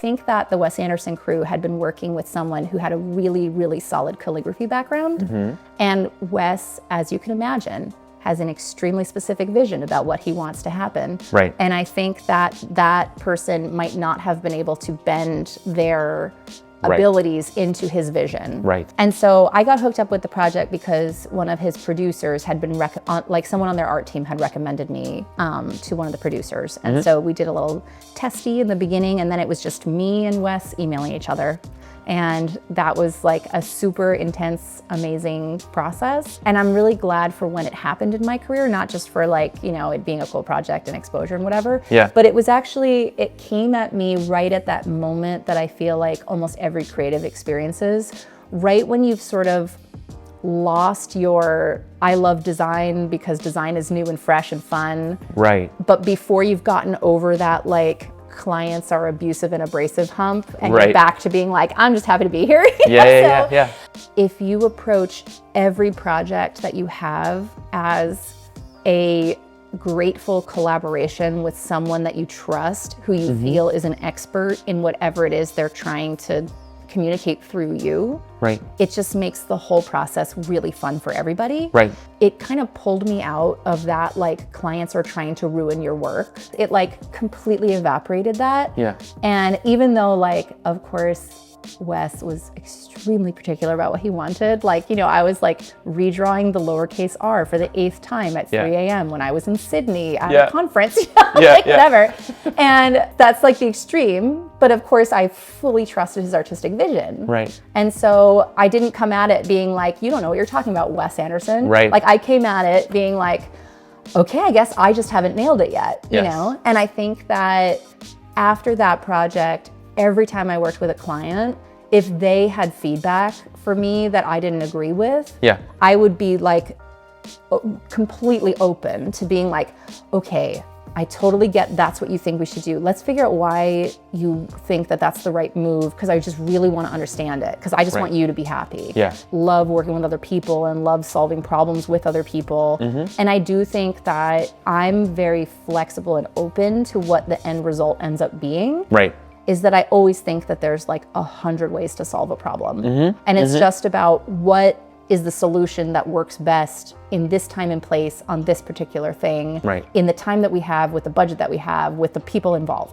I think that the Wes Anderson crew had been working with someone who had a really, really solid calligraphy background. And Wes, as you can imagine, has an extremely specific vision about what he wants to happen. Right. And I think that that person might not have been able to bend their abilities into his vision. Right. And so I got hooked up with the project because one of his producers had been, like someone on their art team had recommended me to one of the producers. And so we did a little testy in the beginning, and then it was just me and Wes emailing each other. And that was like a super intense, amazing process. And I'm really glad for when it happened in my career, not just for like, you know, it being a cool project and exposure and whatever. Yeah. But it was actually, it came at me right at that moment that I feel like almost every creative experiences, right when you've sort of lost your, I love design because design is new and fresh and fun. Right. But before you've gotten over that, like, clients are abusive and abrasive hump, and you're back to being like, I'm just happy to be here. Yeah. If you approach every project that you have as a grateful collaboration with someone that you trust, who you feel is an expert in whatever it is they're trying to communicate through you, it just makes the whole process really fun for everybody. It kind of pulled me out of that, like, clients are trying to ruin your work. It like completely evaporated that. And even though, like, of course, Wes was extremely particular about what he wanted. Like, you know, I was like redrawing the lowercase r for the 8th time at 3 a.m. when I was in Sydney at a conference, whatever. And that's like the extreme. But of course, I fully trusted his artistic vision. And so I didn't come at it being like, you don't know what you're talking about, Wes Anderson. Like, I came at it being like, okay, I guess I just haven't nailed it yet, you know? And I think that after that project, every time I worked with a client, if they had feedback for me that I didn't agree with, I would be like completely open to being like, okay, I totally get that's what you think we should do. Let's figure out why you think that that's the right move, because I just really want to understand it, because I just want you to be happy. Love working with other people and love solving problems with other people. And I do think that I'm very flexible and open to what the end result ends up being. Is that I always think that there's like 100 ways to solve a problem. And it's just about what is the solution that works best in this time and place on this particular thing, in the time that we have, with the budget that we have, with the people involved.